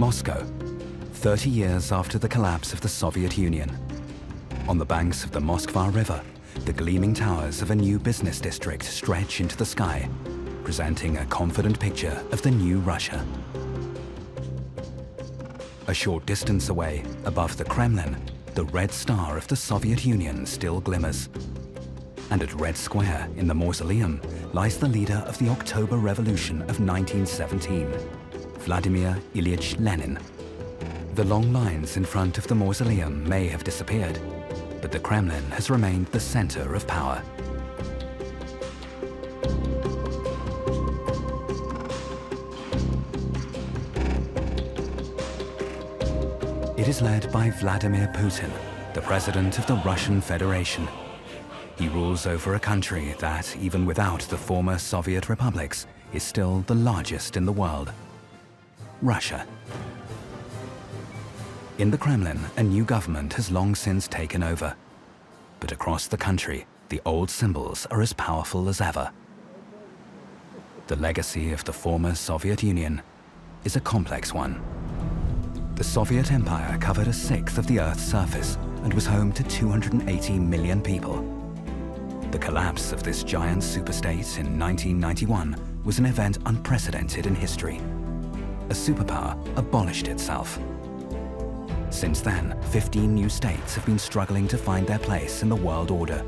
Moscow, 30 years after the collapse of the Soviet Union. On the banks of the Moskva River, the gleaming towers of a new business district stretch into the sky, presenting a confident picture of the new Russia. A short distance away, above the Kremlin, the red star of the Soviet Union still glimmers. And at Red Square, in the mausoleum, lies the leader of the October Revolution of 1917, Vladimir Ilyich Lenin. The long lines in front of the mausoleum may have disappeared, but the Kremlin has remained the center of power. It is led by Vladimir Putin, the president of the Russian Federation. He rules over a country that, even without the former Soviet republics, is still the largest in the world: Russia. In the Kremlin, a new government has long since taken over. But across the country, the old symbols are as powerful as ever. The legacy of the former Soviet Union is a complex one. The Soviet Empire covered a sixth of the Earth's surface and was home to 280 million people. The collapse of this giant superstate in 1991 was an event unprecedented in history. A superpower abolished itself. Since then, 15 new states have been struggling to find their place in the world order.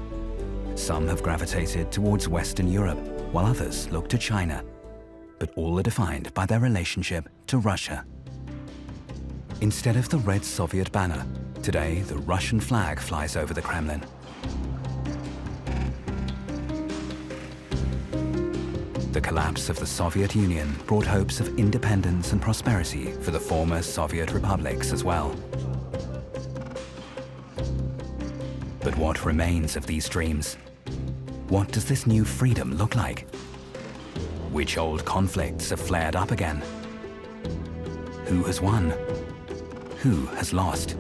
Some have gravitated towards Western Europe, while others look to China. But all are defined by their relationship to Russia. Instead of the red Soviet banner, today the Russian flag flies over the Kremlin. The collapse of the Soviet Union brought hopes of independence and prosperity for the former Soviet republics as well. But what remains of these dreams? What does this new freedom look like? Which old conflicts have flared up again? Who has won? Who has lost?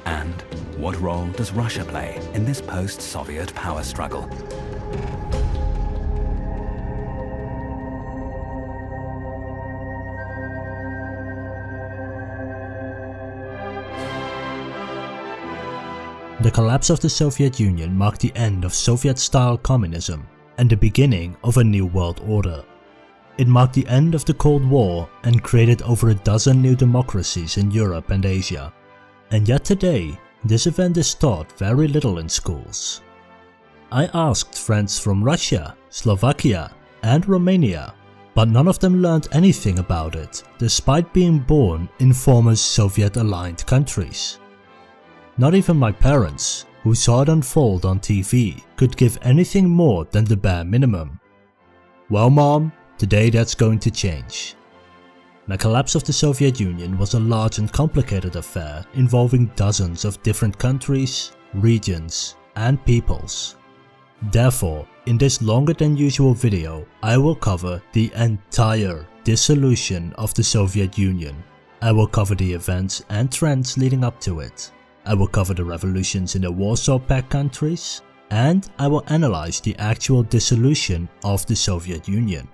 And what role does Russia play in this post-Soviet power struggle? The collapse of the Soviet Union marked the end of Soviet-style communism and the beginning of a new world order. It marked the end of the Cold War and created over a dozen new democracies in Europe and Asia. And yet today, this event is taught very little in schools. I asked friends from Russia, Slovakia, and Romania, but none of them learned anything about it, despite being born in former Soviet-aligned countries. Not even my parents, who saw it unfold on TV, could give anything more than the bare minimum. Well, Mom, today that's going to change. The collapse of the Soviet Union was a large and complicated affair involving dozens of different countries, regions, and peoples. Therefore, in this longer than usual video, I will cover the entire dissolution of the Soviet Union. I will cover the events and trends leading up to it. I will cover the revolutions in the Warsaw Pact countries, and I will analyze the actual dissolution of the Soviet Union.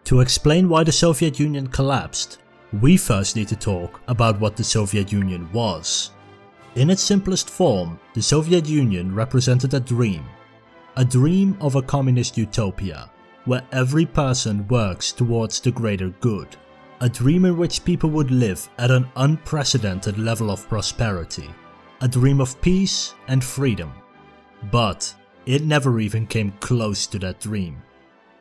To explain why the Soviet Union collapsed, we first need to talk about what the Soviet Union was. In its simplest form, the Soviet Union represented a dream of a communist utopia, where every person works towards the greater good. A dream in which people would live at an unprecedented level of prosperity. A dream of peace and freedom. But it never even came close to that dream.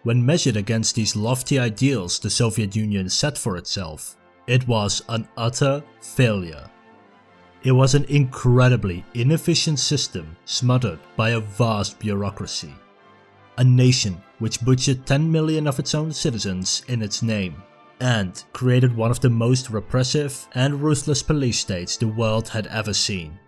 When measured against these lofty ideals the Soviet Union set for itself, it was an utter failure. It was an incredibly inefficient system smothered by a vast bureaucracy. A nation which butchered 10 million of its own citizens in its name, and created one of the most repressive and ruthless police states the world had ever seen.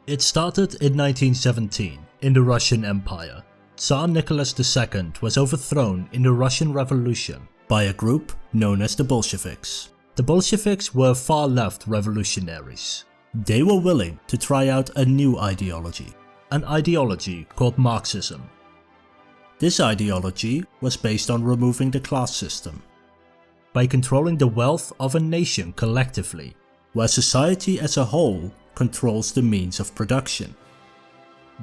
It started in 1917 in the Russian Empire. Tsar Nicholas II was overthrown in the Russian Revolution by a group known as the Bolsheviks. The Bolsheviks were far-left revolutionaries. They were willing to try out a new ideology, an ideology called Marxism. This ideology was based on removing the class system by controlling the wealth of a nation collectively, where society as a whole controls the means of production,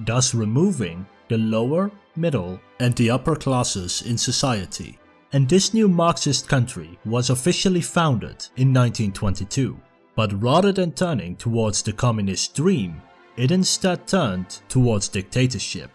thus removing the lower, middle and the upper classes in society. And this new Marxist country was officially founded in 1922, but rather than turning towards the communist dream, it instead turned towards dictatorship.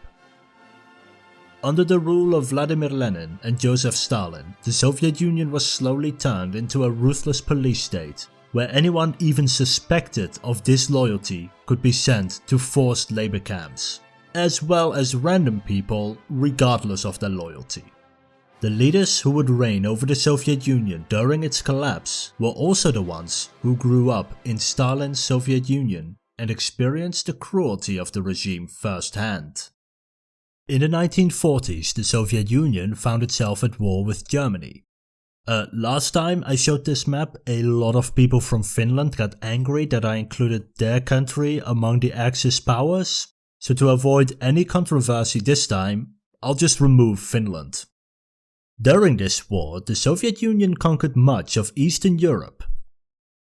Under the rule of Vladimir Lenin and Joseph Stalin, the Soviet Union was slowly turned into a ruthless police state, where anyone even suspected of disloyalty could be sent to forced labor camps, as well as random people regardless of their loyalty. The leaders who would reign over the Soviet Union during its collapse were also the ones who grew up in Stalin's Soviet Union and experienced the cruelty of the regime firsthand. In the 1940s, the Soviet Union found itself at war with Germany. Last time I showed this map, a lot of people from Finland got angry that I included their country among the Axis powers, so to avoid any controversy this time, I'll just remove Finland. During this war, the Soviet Union conquered much of Eastern Europe.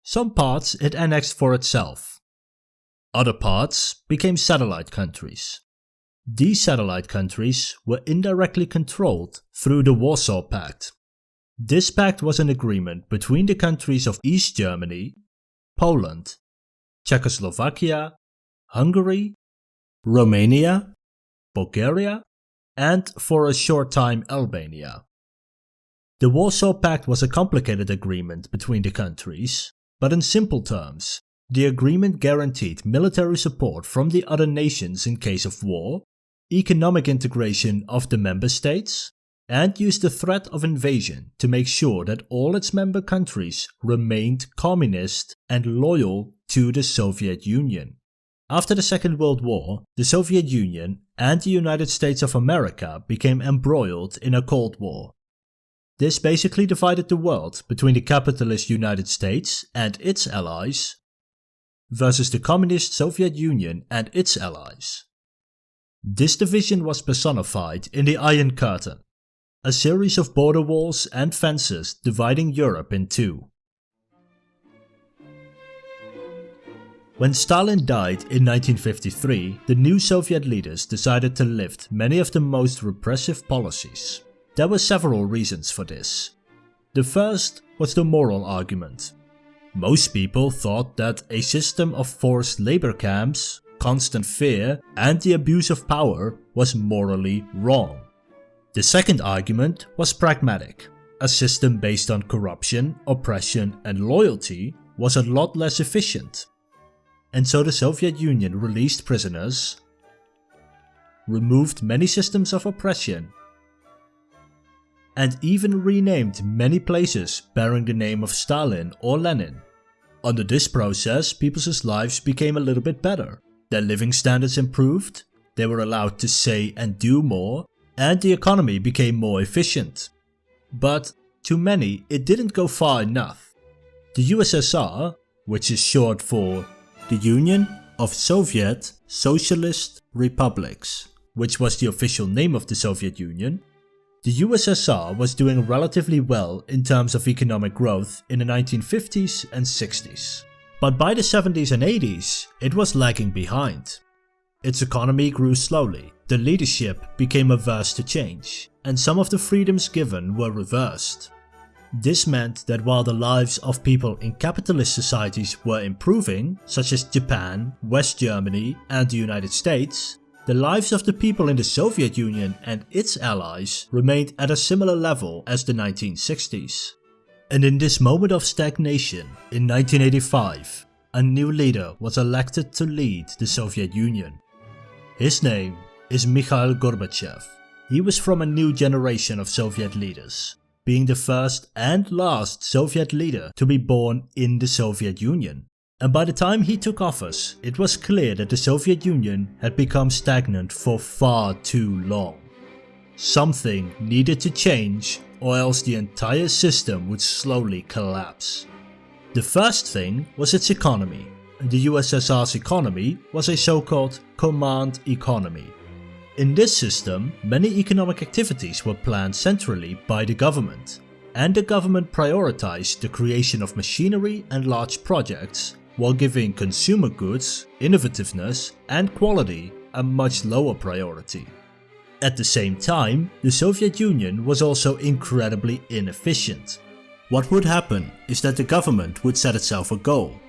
Some parts it annexed for itself. Other parts became satellite countries. These satellite countries were indirectly controlled through the Warsaw Pact. This pact was an agreement between the countries of East Germany, Poland, Czechoslovakia, Hungary, Romania, Bulgaria, and for a short time Albania. The Warsaw Pact was a complicated agreement between the countries, but in simple terms, the agreement guaranteed military support from the other nations in case of war, economic integration of the member states, and used the threat of invasion to make sure that all its member countries remained communist and loyal to the Soviet Union. After the Second World War, the Soviet Union and the United States of America became embroiled in a Cold War. This basically divided the world between the capitalist United States and its allies versus the communist Soviet Union and its allies. This division was personified in the Iron Curtain, a series of border walls and fences dividing Europe in two. When Stalin died in 1953, the new Soviet leaders decided to lift many of the most repressive policies. There were several reasons for this. The first was the moral argument. Most people thought that a system of forced labor camps, constant fear, and the abuse of power was morally wrong. The second argument was pragmatic. A system based on corruption, oppression, and loyalty was a lot less efficient. And so the Soviet Union released prisoners, removed many systems of oppression, and even renamed many places bearing the name of Stalin or Lenin. Under this process, people's lives became a little bit better. Their living standards improved, they were allowed to say and do more, and the economy became more efficient. But to many, it didn't go far enough. The USSR, which is short for the Union of Soviet Socialist Republics, which was the official name of the Soviet Union, the USSR was doing relatively well in terms of economic growth in the 1950s and 60s. But by the 70s and 80s, it was lagging behind. Its economy grew slowly, the leadership became averse to change, and some of the freedoms given were reversed. This meant that while the lives of people in capitalist societies were improving, such as Japan, West Germany, and the United States, the lives of the people in the Soviet Union and its allies remained at a similar level as the 1960s. And in this moment of stagnation, in 1985, a new leader was elected to lead the Soviet Union. His name is Mikhail Gorbachev. He was from a new generation of Soviet leaders, being the first and last Soviet leader to be born in the Soviet Union. And by the time he took office, it was clear that the Soviet Union had become stagnant for far too long. Something needed to change, or else the entire system would slowly collapse. The first thing was its economy. The USSR's economy was a so-called command economy. In this system, many economic activities were planned centrally by the government, and the government prioritized the creation of machinery and large projects, while giving consumer goods, innovativeness, and quality a much lower priority. At the same time, the Soviet Union was also incredibly inefficient. What would happen is that the government would set itself a goal,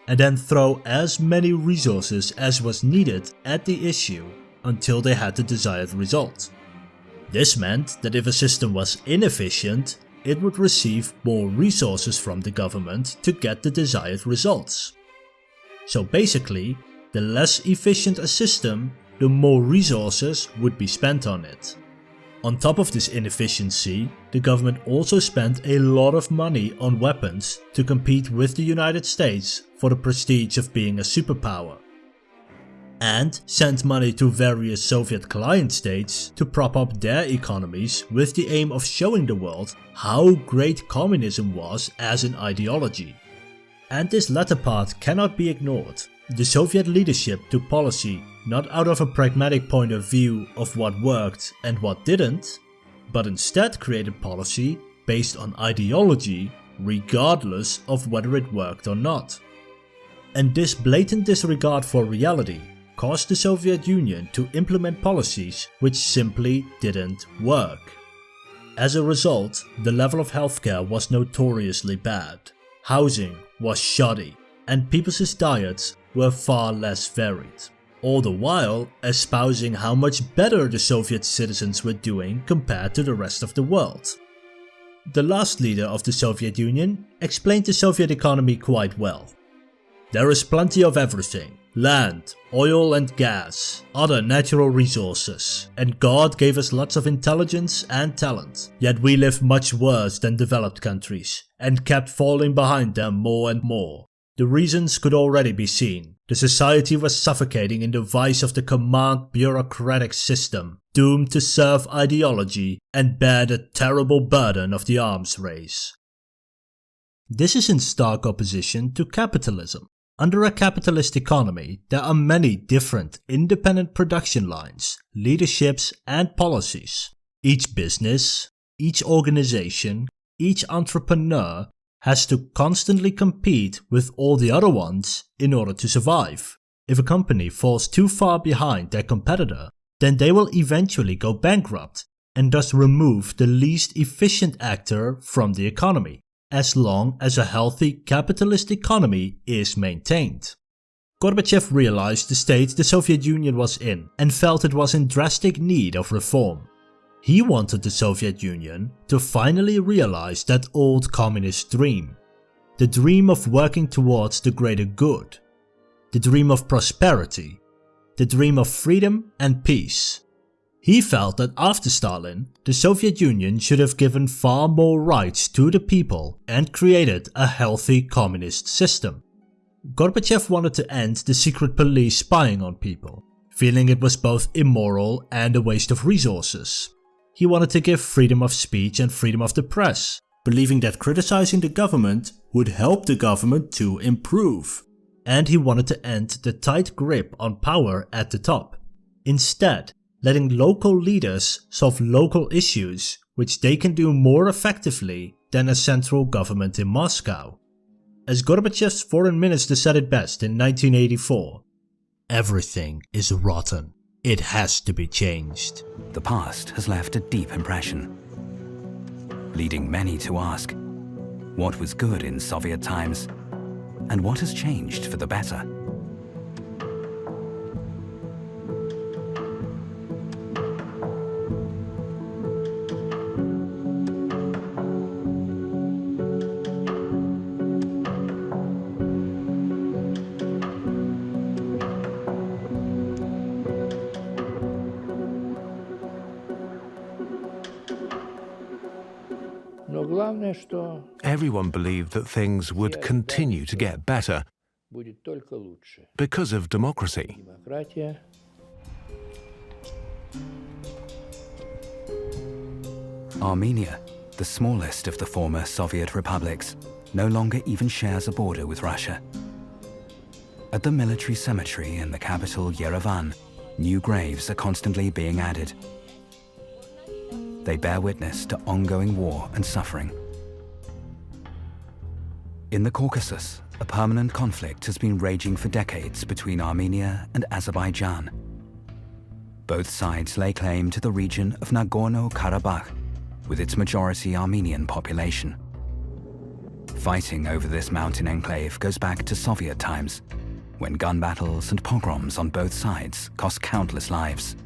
and then throw as many resources as was needed at the issue until they had the desired result. This meant that if a system was inefficient, it would receive more resources from the government to get the desired results. So basically, the less efficient a system, the more resources would be spent on it. On top of this inefficiency, the government also spent a lot of money on weapons to compete with the United States for the prestige of being a superpower, and sent money to various Soviet client states to prop up their economies with the aim of showing the world how great communism was as an ideology. And this latter part cannot be ignored. The Soviet leadership took policy not out of a pragmatic point of view of what worked and what didn't, but instead created policy based on ideology regardless of whether it worked or not. And this blatant disregard for reality caused the Soviet Union to implement policies which simply didn't work. As a result, the level of healthcare was notoriously bad, housing was shoddy, and people's diets were far less varied, all the while espousing how much better the Soviet citizens were doing compared to the rest of the world. The last leader of the Soviet Union explained the Soviet economy quite well. There is plenty of everything: land, oil and gas, other natural resources, and God gave us lots of intelligence and talent. Yet we live much worse than developed countries and kept falling behind them more and more. The reasons could already be seen. The society was suffocating in the vice of the command bureaucratic system, doomed to serve ideology and bear the terrible burden of the arms race. This is in stark opposition to capitalism. Under a capitalist economy, there are many different independent production lines, leaderships, and policies. Each business, each organization, each entrepreneur has to constantly compete with all the other ones in order to survive. If a company falls too far behind their competitor, then they will eventually go bankrupt and thus remove the least efficient actor from the economy, as long as a healthy capitalist economy is maintained. Gorbachev realized the state the Soviet Union was in and felt it was in drastic need of reform. He wanted the Soviet Union to finally realize that old communist dream. The dream of working towards the greater good. The dream of prosperity. The dream of freedom and peace. He felt that after Stalin, the Soviet Union should have given far more rights to the people and created a healthy communist system. Gorbachev wanted to end the secret police spying on people, feeling it was both immoral and a waste of resources. He wanted to give freedom of speech and freedom of the press, believing that criticizing the government would help the government to improve. And he wanted to end the tight grip on power at the top, instead letting local leaders solve local issues which they can do more effectively than a central government in Moscow. As Gorbachev's foreign minister said it best in 1984, "Everything is rotten. It has to be changed." The past has left a deep impression, leading many to ask, what was good in Soviet times and what has changed for the better? Everyone believed that things would continue to get better because of democracy. Armenia, the smallest of the former Soviet republics, no longer even shares a border with Russia. At the military cemetery in the capital Yerevan, new graves are constantly being added. They bear witness to ongoing war and suffering. In the Caucasus, a permanent conflict has been raging for decades between Armenia and Azerbaijan. Both sides lay claim to the region of Nagorno-Karabakh, with its majority Armenian population. Fighting over this mountain enclave goes back to Soviet times, when gun battles and pogroms on both sides cost countless lives.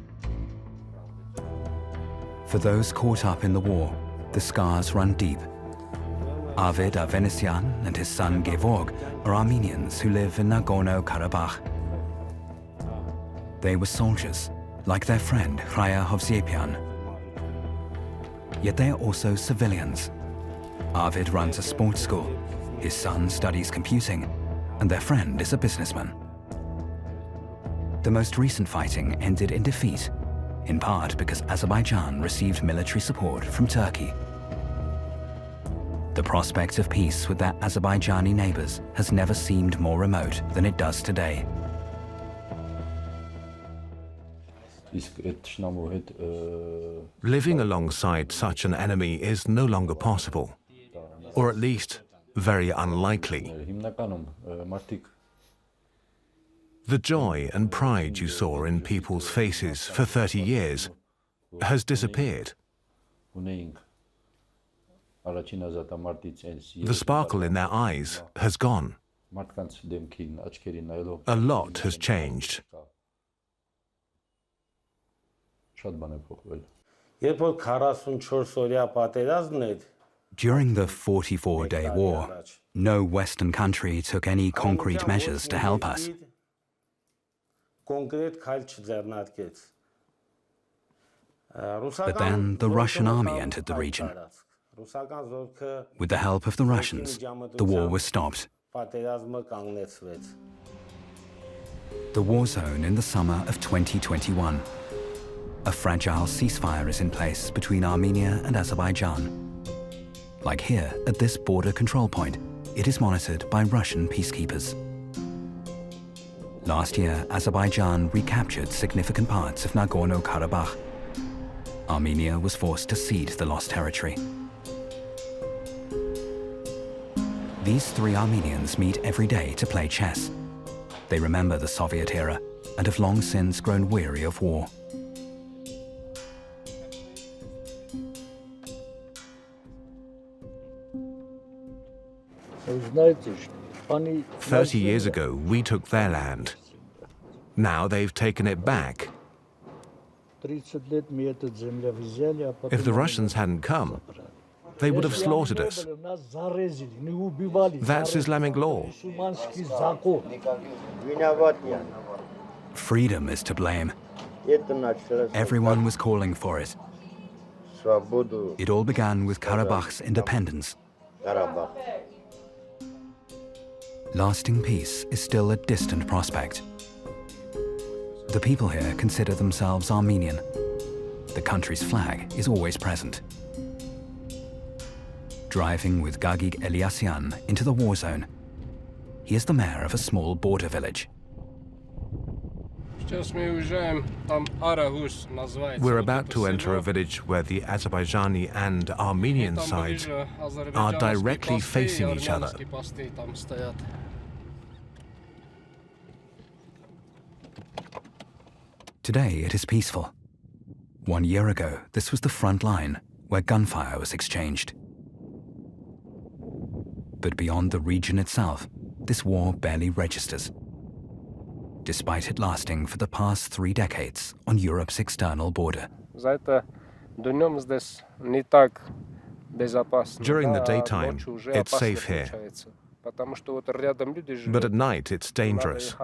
For those caught up in the war, the scars run deep. Arvid Avenesian and his son Gevorg are Armenians who live in Nagorno-Karabakh. They were soldiers, like their friend Raya Hovsepian. Yet they are also civilians. Arvid runs a sports school, his son studies computing, and their friend is a businessman. The most recent fighting ended in defeat, in part because Azerbaijan received military support from Turkey. The prospect of peace with their Azerbaijani neighbors has never seemed more remote than it does today. Living alongside such an enemy is no longer possible, or at least very unlikely. The joy and pride you saw in people's faces for 30 years has disappeared. The sparkle in their eyes has gone. A lot has changed. During the 44-day war, no Western country took any concrete measures to help us. But then the Russian army entered the region. With the help of the Russians, the war was stopped. The war zone in the summer of 2021. A fragile ceasefire is in place between Armenia and Azerbaijan. Like here, at this border control point, it is monitored by Russian peacekeepers. Last year, Azerbaijan recaptured significant parts of Nagorno-Karabakh. Armenia was forced to cede the lost territory. These three Armenians meet every day to play chess. They remember the Soviet era and have long since grown weary of war. Funny. 30 years ago, we took their land. Now they've taken it back. If the Russians hadn't come, they would have slaughtered us. That's Islamic law. Freedom is to blame. Everyone was calling for it. It all began with Karabakh's independence. Lasting peace is still a distant prospect. The people here consider themselves Armenian. The country's flag is always present. Driving with Gagik Eliasyan into the war zone, he is the mayor of a small border village. We're about to enter a village where the Azerbaijani and Armenian sides are directly facing each other. Today it is peaceful. 1 year ago, this was the front line where gunfire was exchanged. But beyond the region itself, this war barely registers, despite it lasting for the past 3 decades on Europe's external border. During the daytime, it's safe here. But at night, it's dangerous.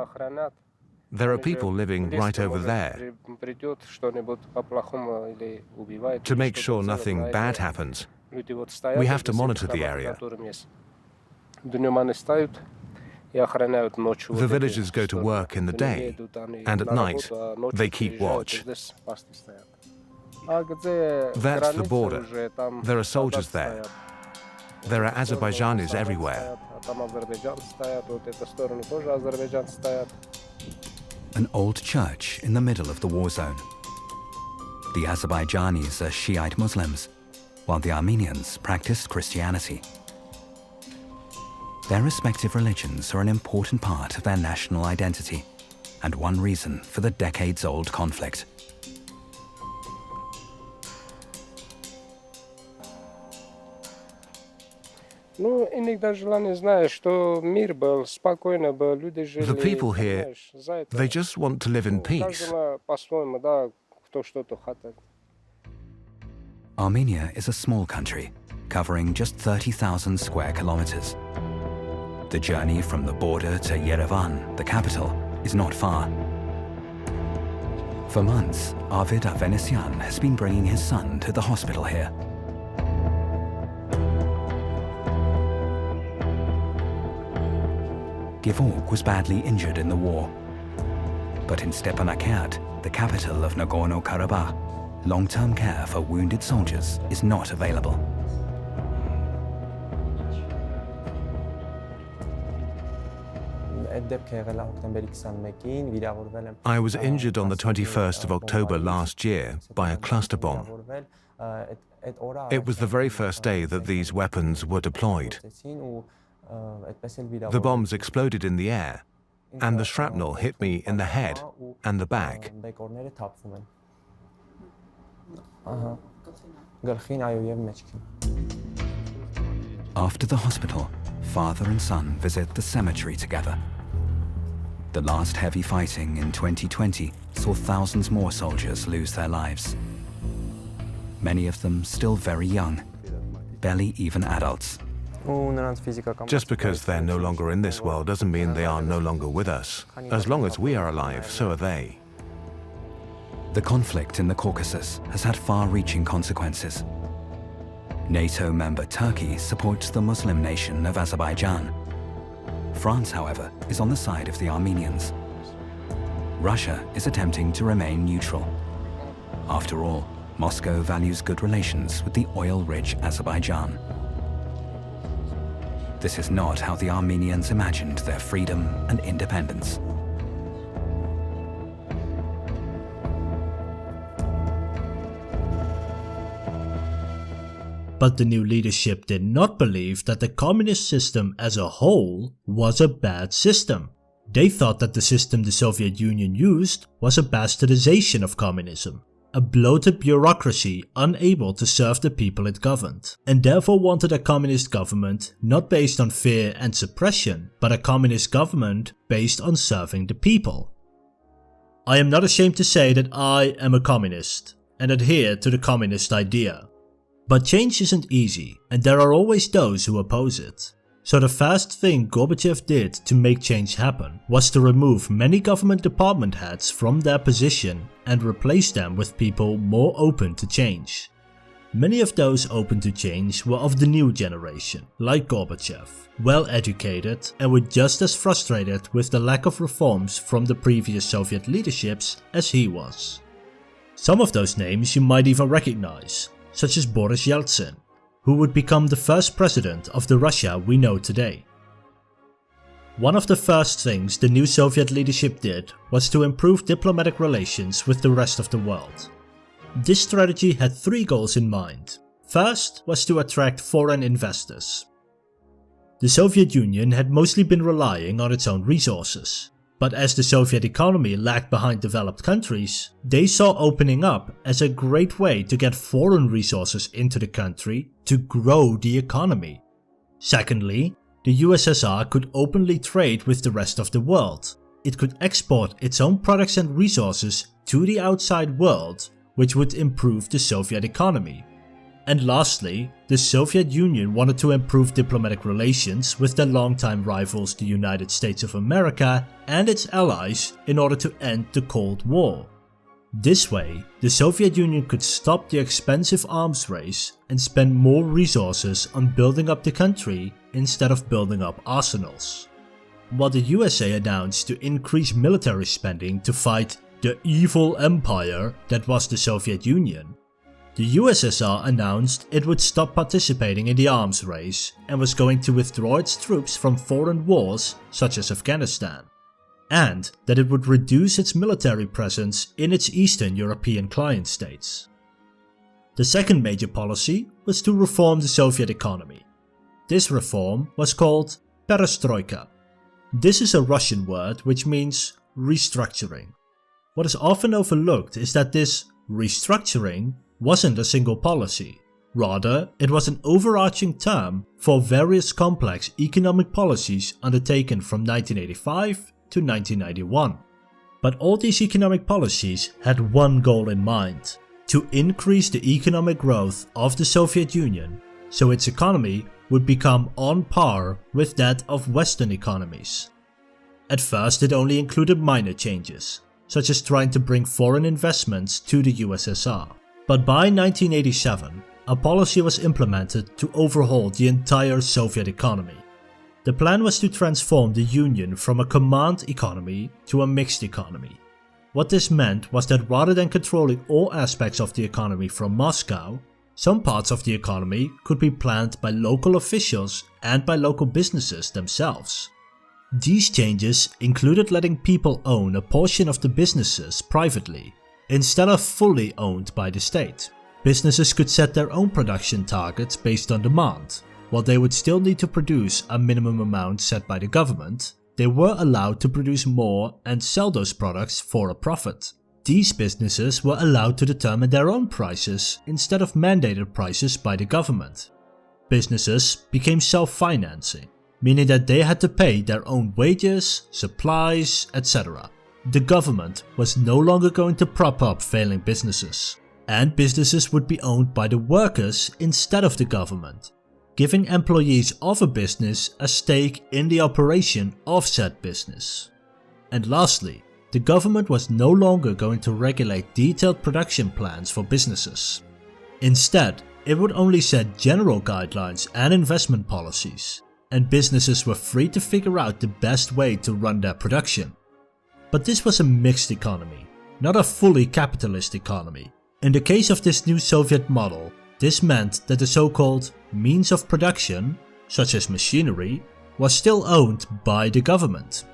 There are people living right over there. To make sure nothing bad happens, we have to monitor the area. The villagers go to work in the day, and at night, they keep watch. That's the border. There are soldiers there. There are Azerbaijanis everywhere. an old church in the middle of the war zone. The Azerbaijanis are Shiite Muslims, while the Armenians practice Christianity. Their respective religions are an important part of their national identity, and one reason for the decades-old conflict. The people here, they just want to live in peace. Armenia is a small country, covering just 30,000 square kilometers. The journey from the border to Yerevan, the capital, is not far. For months, Arvid Avenesian has been bringing his son to the hospital here. Gevorg was badly injured in the war. But in Stepanakert, the capital of Nagorno-Karabakh, long-term care for wounded soldiers is not available. I was injured on the 21st of October last year by a cluster bomb. It was the very first day that these weapons were deployed. The bombs exploded in the air, and the shrapnel hit me in the head and the back. After the hospital, father and son visit the cemetery together. The last heavy fighting in 2020 saw thousands more soldiers lose their lives. Many of them still very young, barely even adults. Just because they're no longer in this world doesn't mean they are no longer with us. As long as we are alive, so are they. The conflict in the Caucasus has had far-reaching consequences. NATO member Turkey supports the Muslim nation of Azerbaijan. France, however, is on the side of the Armenians. Russia is attempting to remain neutral. After all, Moscow values good relations with the oil-rich Azerbaijan. This is not how the Armenians imagined their freedom and independence. But the new leadership did not believe that the communist system as a whole was a bad system. They thought that the system the Soviet Union used was a bastardization of communism, a bloated bureaucracy unable to serve the people it governed, and therefore wanted a communist government not based on fear and suppression, but a communist government based on serving the people. I am not ashamed to say that I am a communist and adhere to the communist idea. But change isn't easy, and there are always those who oppose it. So the first thing Gorbachev did to make change happen was to remove many government department heads from their position and replace them with people more open to change. Many of those open to change were of the new generation, like Gorbachev, well educated and were just as frustrated with the lack of reforms from the previous Soviet leaderships as he was. Some of those names you might even recognize, such as Boris Yeltsin, who would become the first president of the Russia we know today. One of the first things the new Soviet leadership did was to improve diplomatic relations with the rest of the world. This strategy had three goals in mind. First was to attract foreign investors. The Soviet Union had mostly been relying on its own resources. But as the Soviet economy lagged behind developed countries, they saw opening up as a great way to get foreign resources into the country to grow the economy. Secondly, the USSR could openly trade with the rest of the world. It could export its own products and resources to the outside world, which would improve the Soviet economy. And lastly, the Soviet Union wanted to improve diplomatic relations with their longtime rivals the United States of America and its allies in order to end the Cold War. This way, the Soviet Union could stop the expensive arms race and spend more resources on building up the country instead of building up arsenals. While the USA announced to increase military spending to fight the evil empire that was the Soviet Union, the USSR announced it would stop participating in the arms race and was going to withdraw its troops from foreign wars such as Afghanistan. and that it would reduce its military presence in its Eastern European client states. The second major policy was to reform the Soviet economy. This reform was called perestroika. This is a Russian word which means restructuring. What is often overlooked is that this restructuring wasn't a single policy. Rather, it was an overarching term for various complex economic policies undertaken from 1985 to 1991. But all these economic policies had one goal in mind: to increase the economic growth of the Soviet Union so its economy would become on par with that of Western economies. At first, it only included minor changes, such as trying to bring foreign investments to the USSR. But by 1987, a policy was implemented to overhaul the entire Soviet economy. The plan was to transform the Union from a command economy to a mixed economy. What this meant was that rather than controlling all aspects of the economy from Moscow, some parts of the economy could be planned by local officials and by local businesses themselves. These changes included letting people own a portion of the businesses privately, instead of fully owned by the state. Businesses could set their own production targets based on demand. While they would still need to produce a minimum amount set by the government, they were allowed to produce more and sell those products for a profit. These businesses were allowed to determine their own prices instead of mandated prices by the government. Businesses became self-financing, meaning that they had to pay their own wages, supplies, etc. The government was no longer going to prop up failing businesses, and businesses would be owned by the workers instead of the government, giving employees of a business a stake in the operation of said business. And lastly, the government was no longer going to regulate detailed production plans for businesses. Instead, it would only set general guidelines and investment policies, and businesses were free to figure out the best way to run their production. But this was a mixed economy, not a fully capitalist economy. In the case of this new Soviet model, this meant that the so-called means of production, such as machinery, was still owned by the government.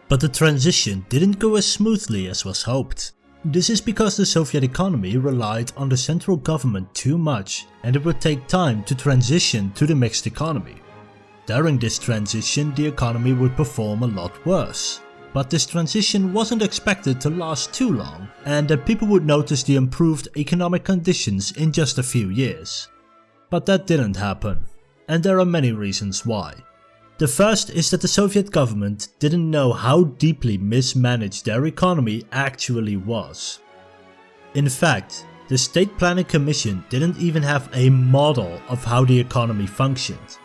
But the transition didn't go as smoothly as was hoped. This is because the Soviet economy relied on the central government too much, and it would take time to transition to the mixed economy. During this transition, the economy would perform a lot worse. But this transition wasn't expected to last too long, and that people would notice the improved economic conditions in just a few years. But that didn't happen, and there are many reasons why. The first is that the Soviet government didn't know how deeply mismanaged their economy actually was. In fact, the State Planning Commission didn't even have a model of how the economy functioned.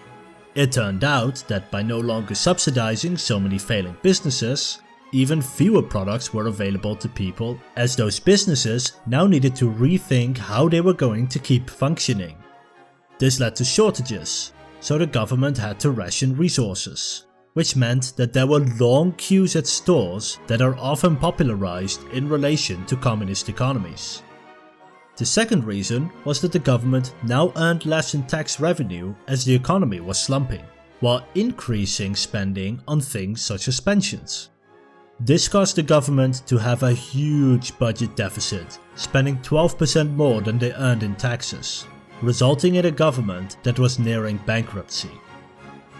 It turned out that by no longer subsidizing so many failing businesses, even fewer products were available to people, as those businesses now needed to rethink how they were going to keep functioning. This led to shortages, so the government had to ration resources, which meant that there were long queues at stores that are often popularized in relation to communist economies. The second reason was that the government now earned less in tax revenue as the economy was slumping, while increasing spending on things such as pensions. This caused the government to have a huge budget deficit, spending 12% more than they earned in taxes, resulting in a government that was nearing bankruptcy.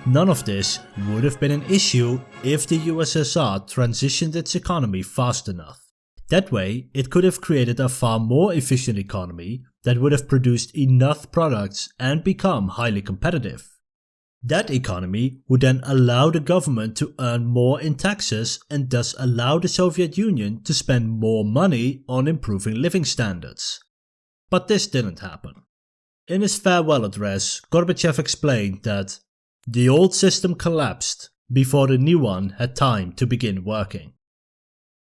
None of this would have been an issue if the USSR transitioned its economy fast enough. That way, it could have created a far more efficient economy that would have produced enough products and become highly competitive. That economy would then allow the government to earn more in taxes and thus allow the Soviet Union to spend more money on improving living standards. But this didn't happen. In his farewell address, Gorbachev explained that the old system collapsed before the new one had time to begin working.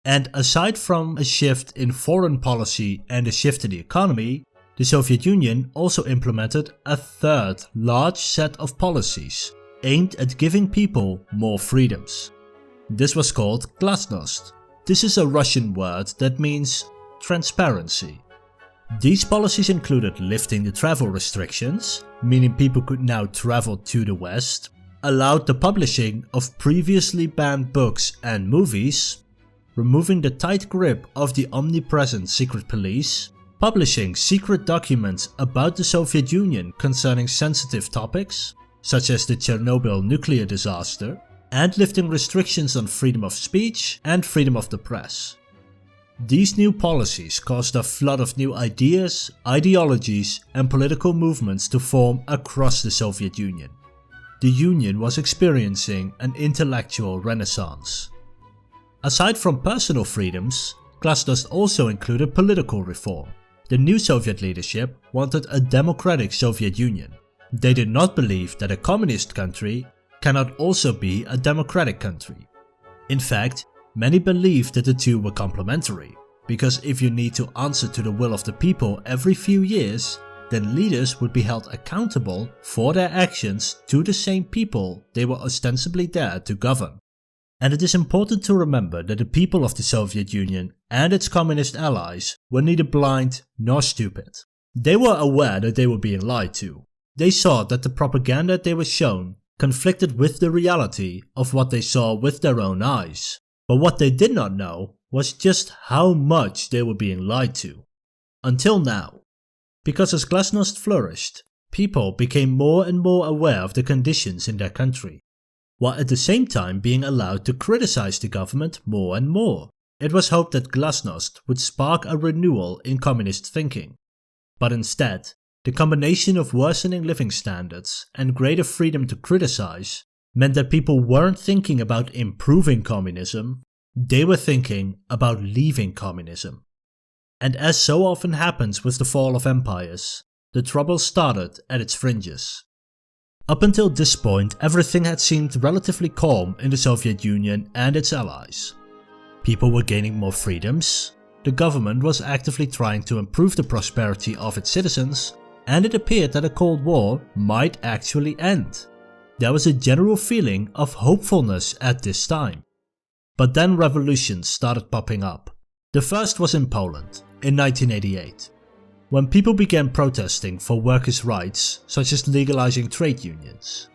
And aside from a shift in foreign policy and a shift in the economy, the Soviet Union also implemented a third large set of policies aimed at giving people more freedoms. This was called glasnost. This is a Russian word that means transparency. These policies included lifting the travel restrictions, meaning people could now travel to the West, allowed the publishing of previously banned books and movies, removing the tight grip of the omnipresent secret police, publishing secret documents about the Soviet Union concerning sensitive topics, such as the Chernobyl nuclear disaster, and lifting restrictions on freedom of speech and freedom of the press. These new policies caused a flood of new ideas, ideologies, and political movements to form across the Soviet Union. The Union was experiencing an intellectual renaissance. Aside from personal freedoms, Glasnost also included political reform. The new Soviet leadership wanted a democratic Soviet Union. They did not believe that a communist country cannot also be a democratic country. In fact, many believed that the two were complementary, because if you need to answer to the will of the people every few years, then leaders would be held accountable for their actions to the same people they were ostensibly there to govern. And it is important to remember that the people of the Soviet Union and its communist allies were neither blind nor stupid. They were aware that they were being lied to. They saw that the propaganda they were shown conflicted with the reality of what they saw with their own eyes. But what they did not know was just how much they were being lied to. Until now. Because as Glasnost flourished, people became more and more aware of the conditions in their country, while at the same time being allowed to criticize the government more and more. It was hoped that Glasnost would spark a renewal in communist thinking. But instead, the combination of worsening living standards and greater freedom to criticize meant that people weren't thinking about improving communism, they were thinking about leaving communism. And as so often happens with the fall of empires, the trouble started at its fringes. Up until this point, everything had seemed relatively calm in the Soviet Union and its allies. People were gaining more freedoms, the government was actively trying to improve the prosperity of its citizens, and it appeared that a Cold War might actually end. There was a general feeling of hopefulness at this time. But then revolutions started popping up. The first was in Poland, in 1988, when people began protesting for workers' rights, such as legalizing trade unions.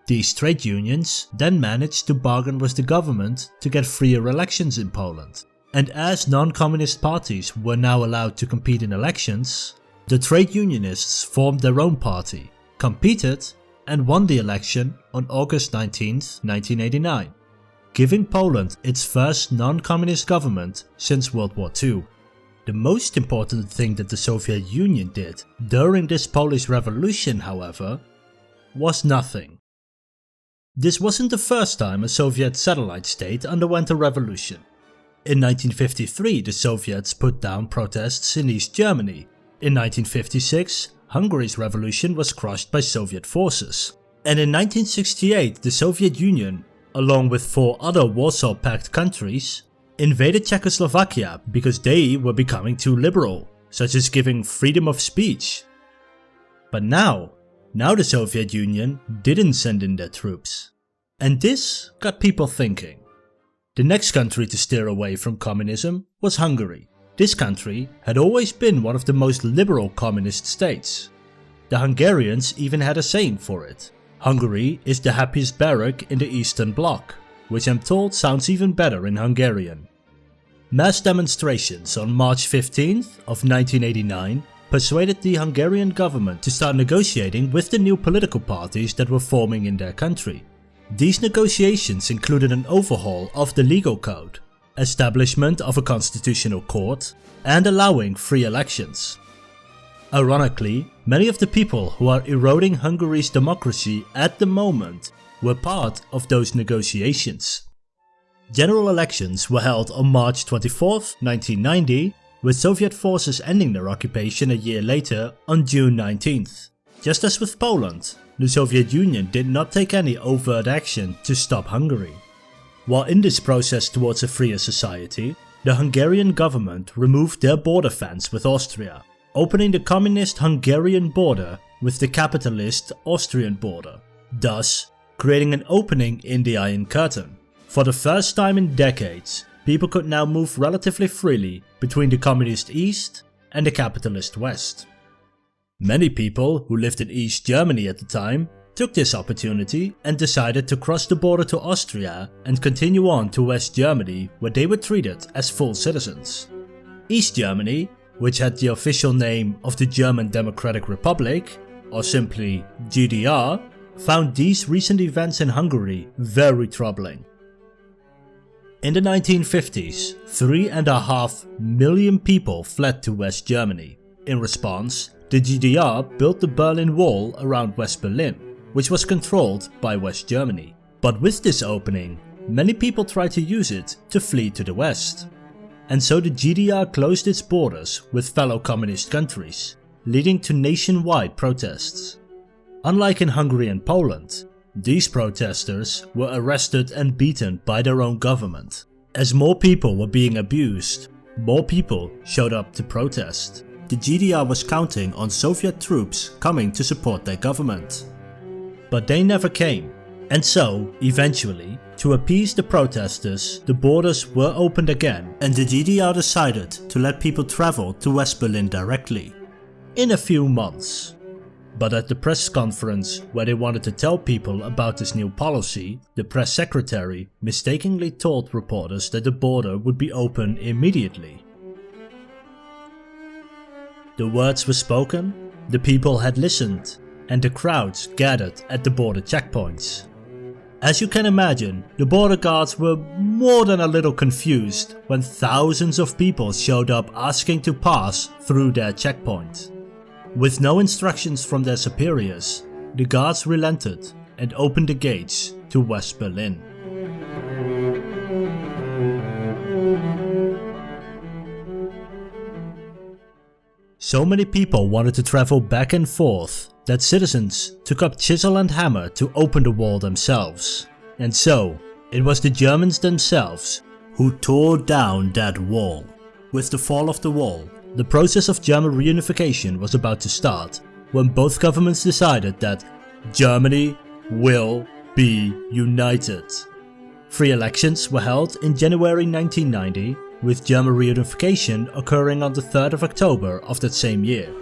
These trade unions then managed to bargain with the government to get freer elections in Poland. And as non-communist parties were now allowed to compete in elections, the trade unionists formed their own party, competed, and won the election on August 19, 1989, giving Poland its first non-communist government since World War II. The most important thing that the Soviet Union did during this Polish Revolution, however, was nothing. This wasn't the first time a Soviet satellite state underwent a revolution. In 1953, the Soviets put down protests in East Germany. In 1956, Hungary's revolution was crushed by Soviet forces. And in 1968, the Soviet Union, along with 4 other Warsaw Pact countries, invaded Czechoslovakia because they were becoming too liberal, such as giving freedom of speech. But now the Soviet Union didn't send in their troops. And this got people thinking. The next country to steer away from communism was Hungary. This country had always been one of the most liberal communist states. The Hungarians even had a saying for it. Hungary is the happiest barrack in the Eastern Bloc, which I'm told sounds even better in Hungarian. Mass demonstrations on March 15th of 1989 persuaded the Hungarian government to start negotiating with the new political parties that were forming in their country. These negotiations included an overhaul of the legal code, establishment of a constitutional court, and allowing free elections. Ironically, many of the people who are eroding Hungary's democracy at the moment were part of those negotiations. General elections were held on March 24, 1990, with Soviet forces ending their occupation a year later on June 19th. Just as with Poland, the Soviet Union did not take any overt action to stop Hungary. While in this process towards a freer society, the Hungarian government removed their border fence with Austria, opening the communist Hungarian border with the capitalist Austrian border, thus creating an opening in the Iron Curtain. For the first time in decades, people could now move relatively freely between the communist East and the capitalist West. Many people who lived in East Germany at the time took this opportunity and decided to cross the border to Austria and continue on to West Germany, where they were treated as full citizens. East Germany, which had the official name of the German Democratic Republic, or simply GDR, found these recent events in Hungary very troubling. In the 1950s, 3.5 million people fled to West Germany. In response, the GDR built the Berlin Wall around West Berlin, which was controlled by West Germany. But with this opening, many people tried to use it to flee to the west. And so the GDR closed its borders with fellow communist countries, leading to nationwide protests. Unlike in Hungary and Poland, these protesters were arrested and beaten by their own government. As more people were being abused, more people showed up to protest. The GDR was counting on Soviet troops coming to support their government. But they never came. And so, eventually, to appease the protesters, the borders were opened again and the GDR decided to let people travel to West Berlin directly. In a few months. But at the press conference where they wanted to tell people about this new policy, the press secretary mistakenly told reporters that the border would be open immediately. The words were spoken, the people had listened, and the crowds gathered at the border checkpoints. As you can imagine, the border guards were more than a little confused when thousands of people showed up asking to pass through their checkpoint. With no instructions from their superiors, the guards relented and opened the gates to West Berlin. So many people wanted to travel back and forth that citizens took up chisel and hammer to open the wall themselves. And so, it was the Germans themselves who tore down that wall. With the fall of the wall, the process of German reunification was about to start, when both governments decided that Germany will be united. Free elections were held in January 1990, with German reunification occurring on the 3rd of October of that same year.